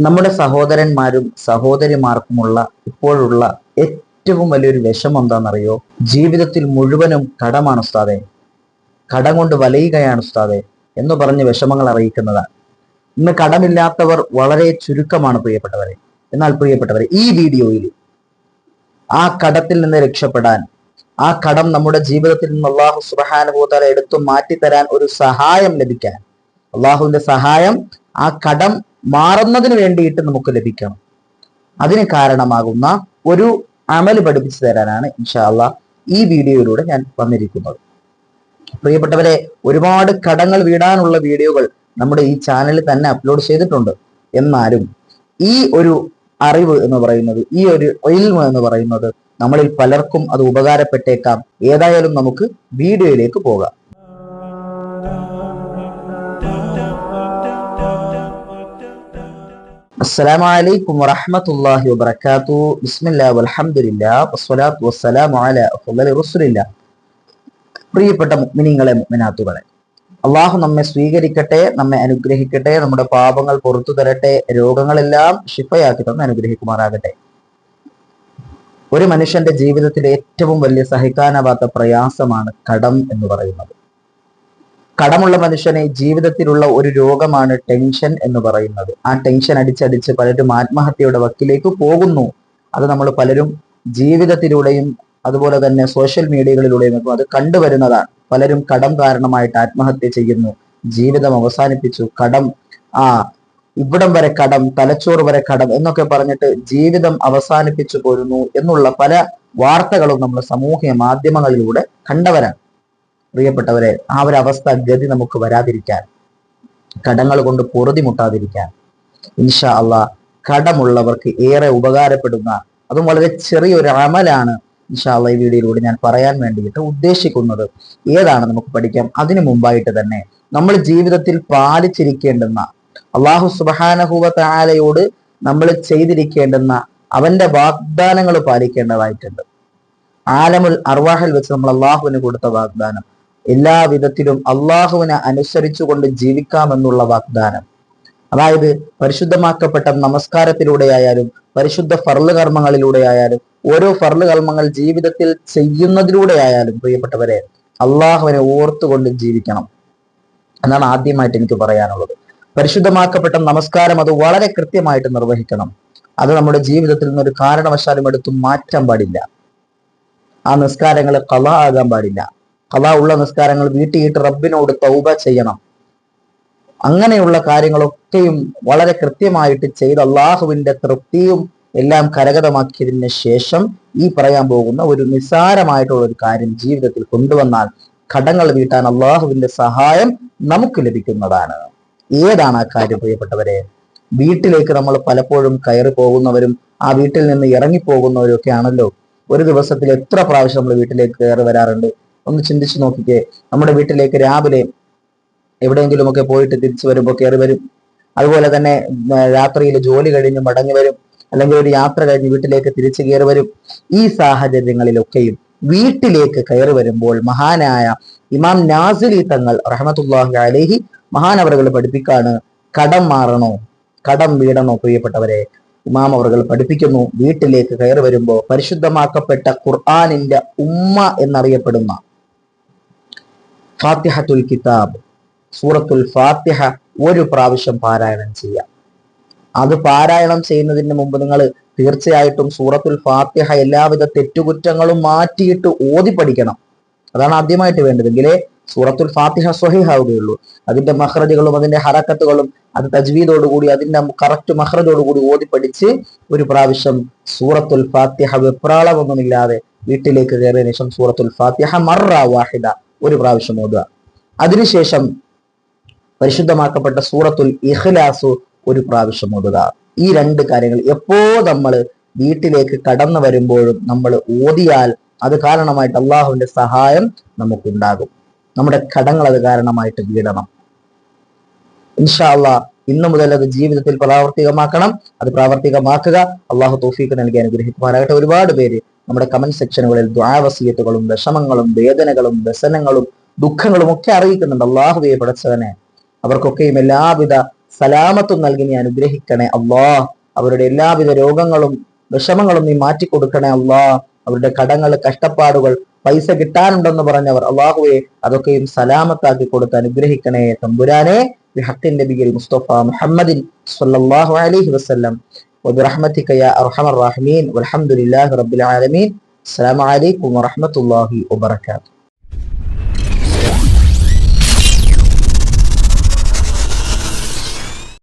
നമ്മുടെ സഹോദരന്മാരും സഹോദരിമാർക്കുമുള്ള ഇപ്പോഴുള്ള ഏറ്റവും വലിയൊരു വിഷമം എന്താണെന്നറിയോ? ജീവിതത്തിൽ മുഴുവനും കടമാണ് ഉസ്താദെ, കടം കൊണ്ട് വലയുകയാണ് ഉസ്താദെ എന്ന് പറഞ്ഞ് വിഷമങ്ങൾ അറിയിക്കുന്നതാണ്. ഇന്ന് കടമില്ലാത്തവർ വളരെ ചുരുക്കമാണ് പ്രിയപ്പെട്ടവരെ. എന്നാൽ പ്രിയപ്പെട്ടവരെ, ഈ വീഡിയോയിൽ ആ കടത്തിൽ നിന്ന് രക്ഷപ്പെടാൻ, ആ കടം നമ്മുടെ ജീവിതത്തിൽ നിന്ന് അള്ളാഹു സുബ്ഹാനഹു വ തആല എടുത്തു മാറ്റിത്തരാൻ ഒരു സഹായം ലഭിക്കാൻ, അള്ളാഹുവിന്റെ സഹായം ആ കടം മാറുന്നതിന് വേണ്ടിയിട്ട് നമുക്ക് ലഭിക്കണം. അതിന് കാരണമാകുന്ന ഒരു അമൽ പഠിപ്പിച്ചു തരാനാണ് ഇൻഷാ അല്ലാഹ് ഈ വീഡിയോയിലൂടെ ഞാൻ വന്നിരിക്കുന്നത്. പ്രിയപ്പെട്ടവരെ, ഒരുപാട് കടങ്ങൾ വീടാനുള്ള വീഡിയോകൾ നമ്മുടെ ഈ ചാനലിൽ തന്നെ അപ്ലോഡ് ചെയ്തിട്ടുണ്ട്. എന്നാലും ഈ ഒരു അറിവ് എന്ന് പറയുന്നത്, ഈ ഒരു ഇൽമ എന്ന് പറയുന്നത് നമ്മളിൽ പലർക്കും അത് ഉപകാരപ്പെട്ടേക്കാം. ഏതായാലും നമുക്ക് വീഡിയോയിലേക്ക് പോകാം. അസ്സലാമു അലൈക്കും വറഹ്മത്തുള്ളാഹി വബറകാതുഹു. ബിസ്മില്ലാഹി വൽഹംദുലില്ലാഹി വസ്സലാത്തു വസ്സലാമു അലാ അഫ്ളലി റസൂലില്ലാഹ്. പ്രിയപ്പെട്ട മുഅ്മിനീങ്ങളെ, മുഅ്മിനാത്തുകളെ, അള്ളാഹു നമ്മെ സ്വീകരിക്കട്ടെ, നമ്മെ അനുഗ്രഹിക്കട്ടെ, നമ്മുടെ പാപങ്ങൾ പുറത്തു തരട്ടെ, രോഗങ്ങളെല്ലാം ശിഫയാക്കി തന്ന് അനുഗ്രഹിക്കുമാറാകട്ടെ. ഒരു മനുഷ്യന്റെ ജീവിതത്തിലെ ഏറ്റവും വലിയ സഹിക്കാനാവാത്ത പ്രയാസമാണ് കടം എന്ന് പറയുന്നത്. കടമുള്ള മനുഷ്യനെ ജീവിതത്തിലുള്ള ഒരു രോഗമാണ് ടെൻഷൻ എന്ന് പറയുന്നത്. ആ ടെൻഷൻ അടിച്ചടിച്ച് പലരും ആത്മഹത്യയുടെ വക്കിലേക്ക് പോകുന്നു. അത് നമ്മൾ പലരും ജീവിതത്തിലൂടെയും അതുപോലെ തന്നെ സോഷ്യൽ മീഡിയകളിലൂടെയും അത് കണ്ടുവരുന്നതാണ്. പലരും കടം കാരണമായിട്ട് ആത്മഹത്യ ചെയ്യുന്നു, ജീവിതം അവസാനിപ്പിച്ചു. കടം, ഇവിടം വരെ കടം, തലച്ചോറ് വരെ കടം എന്നൊക്കെ പറഞ്ഞിട്ട് ജീവിതം അവസാനിപ്പിച്ചു പോരുന്നു എന്നുള്ള പല വാർത്തകളും നമ്മൾ സാമൂഹ്യ മാധ്യമങ്ങളിലൂടെ കണ്ടവരാണ്. പ്രിയപ്പെട്ടവരെ, ആ ഒരു അവസ്ഥ ഗതി നമുക്ക് വരാതിരിക്കാൻ, കടങ്ങൾ കൊണ്ട് പൊറുതിമുട്ടാതിരിക്കാൻ ഇൻഷാ അള്ളാഹ് കടമുള്ളവർക്ക് ഏറെ ഉപകാരപ്പെടുന്ന, അതും വളരെ ചെറിയൊരു അമലാണ് ഇൻഷാ അള്ളാഹ് ഈ വീഡിയോയിലൂടെ ഞാൻ പറയാൻ വേണ്ടിയിട്ട് ഉദ്ദേശിക്കുന്നത്. ഏതാണ് നമുക്ക് പഠിക്കാം. അതിനു മുമ്പായിട്ട് തന്നെ നമ്മൾ ജീവിതത്തിൽ പാലിച്ചിരിക്കേണ്ടുന്ന, അള്ളാഹു സുബ്ഹാനഹു വ തആലയോട് നമ്മൾ ചെയ്തിരിക്കേണ്ടുന്ന അവന്റെ വാഗ്ദാനങ്ങൾ പാലിക്കേണ്ടതായിട്ടുണ്ട്. ആലമുൽ അർവാഹിൽ വെച്ച് നമ്മൾ അള്ളാഹുവിന് കൊടുത്ത വാഗ്ദാനം, എല്ലാ വിധത്തിലും അള്ളാഹുവിനെ അനുസരിച്ചുകൊണ്ട് ജീവിക്കാമെന്നുള്ള വാഗ്ദാനം. അതായത് പരിശുദ്ധമാക്കപ്പെട്ട നമസ്കാരത്തിലൂടെ ആയാലും പരിശുദ്ധ ഫർള് കർമ്മങ്ങളിലൂടെ ആയാലും ഓരോ ഫർള് കർമ്മങ്ങൾ ജീവിതത്തിൽ ചെയ്യുന്നതിലൂടെ ആയാലും പ്രിയപ്പെട്ടവരെ, അള്ളാഹുവിനെ ഓർത്തുകൊണ്ട് ജീവിക്കണം എന്നാണ് ആദ്യമായിട്ട് എനിക്ക് പറയാനുള്ളത്. പരിശുദ്ധമാക്കപ്പെട്ട നമസ്കാരം അത് വളരെ കൃത്യമായിട്ട് നിർവഹിക്കണം. അത് നമ്മുടെ ജീവിതത്തിൽ നിന്നൊരു കാരണവശാലും എടുത്തു മാറ്റാൻ പാടില്ല. ആ നിസ്കാരങ്ങൾ ഖളാ ആകാൻ പാടില്ല. ഖളാ ഉള്ള നിസ്കാരങ്ങൾ വീട്ടിയിട്ട് റബ്ബിനോട് തൗബ ചെയ്യണം. അങ്ങനെയുള്ള കാര്യങ്ങളൊക്കെയും വളരെ കൃത്യമായിട്ട് ചെയ്ത് അള്ളാഹുവിന്റെ തൃപ്തിയും എല്ലാം കരഗതമാക്കിയതിന് ശേഷം ഈ പറയാൻ പോകുന്ന ഒരു നിസ്സാരമായിട്ടുള്ള ഒരു കാര്യം ജീവിതത്തിൽ കൊണ്ടുവന്നാൽ കടങ്ങൾ വീട്ടാൻ അള്ളാഹുവിന്റെ സഹായം നമുക്ക് ലഭിക്കുന്നതാണ്. ഏതാണ് ആ കാര്യം പ്രിയപ്പെട്ടവരെ? വീട്ടിലേക്ക് നമ്മൾ പലപ്പോഴും കയറി പോകുന്നവരും ആ വീട്ടിൽ നിന്ന് ഇറങ്ങിപ്പോകുന്നവരും ഒക്കെ ആണല്ലോ. ഒരു ദിവസത്തിൽ എത്ര പ്രാവശ്യം നമ്മൾ വീട്ടിലേക്ക് കയറി വരാറുണ്ട്? ഒന്ന് ചിന്തിച്ചു നോക്കിക്കേ. നമ്മുടെ വീട്ടിലേക്ക് രാവിലെ എവിടെയെങ്കിലുമൊക്കെ പോയിട്ട് തിരിച്ചു വരുമ്പോൾ കയറി വരും. അതുപോലെ തന്നെ രാത്രിയിൽ ജോലി കഴിഞ്ഞ് മടങ്ങി വരും, അല്ലെങ്കിൽ ഒരു യാത്ര കഴിഞ്ഞ് വീട്ടിലേക്ക് തിരിച്ചു കയറി വരും. ഈ സാഹചര്യങ്ങളിലൊക്കെയും വീട്ടിലേക്ക് കയറി വരുമ്പോൾ മഹാനായ ഇമാം നാസിലി തങ്ങൾ റഹ്മത്തുള്ളാഹി അലൈഹി മഹാനവറുകൾ പഠിപ്പിക്കാണ്, കടം മാറണോ, കടം വീടണോ? പ്രിയപ്പെട്ടവരെ, ഇമാം അവറുകൾ പഠിപ്പിക്കുന്നു, വീട്ടിലേക്ക് കയറി വരുമ്പോൾ പരിശുദ്ധമാക്കപ്പെട്ട ഖുർആനിന്റെ ഉമ്മ എന്നറിയപ്പെടുന്ന ഫാത്തിഹത്തുൽ കിതാബ്, സൂറത്തുൽ ഫാത്തിഹ ഒരു പ്രാവശ്യം പാരായണം ചെയ്യാം. അത് പാരായണം ചെയ്യുന്നതിന് മുമ്പ് നിങ്ങൾ തീർച്ചയായിട്ടും സൂറത്തുൽ ഫാത്തിഹ എല്ലാവിധ തെറ്റുകുറ്റങ്ങളും മാറ്റിയിട്ട് ഓതി പഠിക്കണം. അതാണ് ആദ്യമായിട്ട് വേണ്ടതെങ്കിലേ സൂറത്തുൽ ഫാത്തിഹ സ്വഹീഹാവുകയുള്ളൂ. അതിന്റെ മഖ്റജുകളും അതിന്റെ ഹറക്കത്തുകളും അത് തജ്വീദോടുകൂടി അതിന്റെ കറക്റ്റ് മഖ്റജോടുകൂടി ഓതി പഠിച്ച് ഒരു പ്രാവശ്യം സൂറത്തുൽ ഫാത്തിഹ വെപ്രാളമൊന്നുമില്ലാതെ വീട്ടിലേക്ക് കയറിയതിനു ശേഷം സൂറത്തുൽ ഫാത്തിഹ മർറ വാഹിദ ഒരു പ്രാവശ്യം ഓതുക. അതിനുശേഷം പരിശുദ്ധമാക്കപ്പെട്ട സൂറത്തുൽ ഇഖ്ലാസ് ഒരു പ്രാവശ്യം ഓതുക. ഈ രണ്ട് കാര്യങ്ങൾ എപ്പോ നമ്മൾ വീട്ടിലേക്ക് കടന്നു വരുമ്പോഴും നമ്മൾ ഓതിയാൽ അത് കാരണമായിട്ട് അള്ളാഹുവിന്റെ സഹായം നമുക്കുണ്ടാകും. നമ്മുടെ കടങ്ങൾ അത് കാരണമായിട്ട് വീടണം. ഇൻഷാ അള്ളാഹ് ഇന്നു മുതൽ അത് ജീവിതത്തിൽ പ്രാവർത്തികമാക്കണം. അത് പ്രാവർത്തികമാക്കുക. അള്ളാഹു തൗഫീഖ് നൽകി അനുഗ്രഹിക്കുമാറാകട്ടെ. ഒരുപാട് പേര് നമ്മുടെ കമന്റ് സെക്ഷനുകളിൽ ദുആ വസിയത്തുകളും വിഷമങ്ങളും വേദനകളും വ്യസനങ്ങളും ദുഃഖങ്ങളും ഒക്കെ അറിയിക്കുന്നുണ്ട്. അള്ളാഹുവേ പടച്ചവനെ, അവർക്കൊക്കെയും എല്ലാവിധ സലാമത്തും നൽകി നീ അനുഗ്രഹിക്കണേ അല്ലാ. അവരുടെ എല്ലാവിധ രോഗങ്ങളും വിഷമങ്ങളും നീ മാറ്റിക്കൊടുക്കണേ അല്ലാ. അവരുടെ കടങ്ങൾ, കഷ്ടപ്പാടുകൾ, പൈസ കിട്ടാനുണ്ടെന്ന് പറഞ്ഞവർ, അള്ളാഹുവെ അതൊക്കെയും സലാമത്താക്കി കൊടുത്ത് അനുഗ്രഹിക്കണേ തമ്പുരാനെ. ബിഹഖിൻ നബിയിൽ മുസ്തഫ മുഹമ്മദിൻ സ്വല്ലല്ലാഹു അലൈഹി വസല്ലം വബിറഹ്മതിക യാ അർഹമർ റഹീമീൻ വൽഹംദുലില്ലാഹി റബ്ബിൽ ആലമീൻ. അസ്സലാമു അലൈക്കും വറഹ്മത്തുള്ളാഹി വബറകാതുഹു.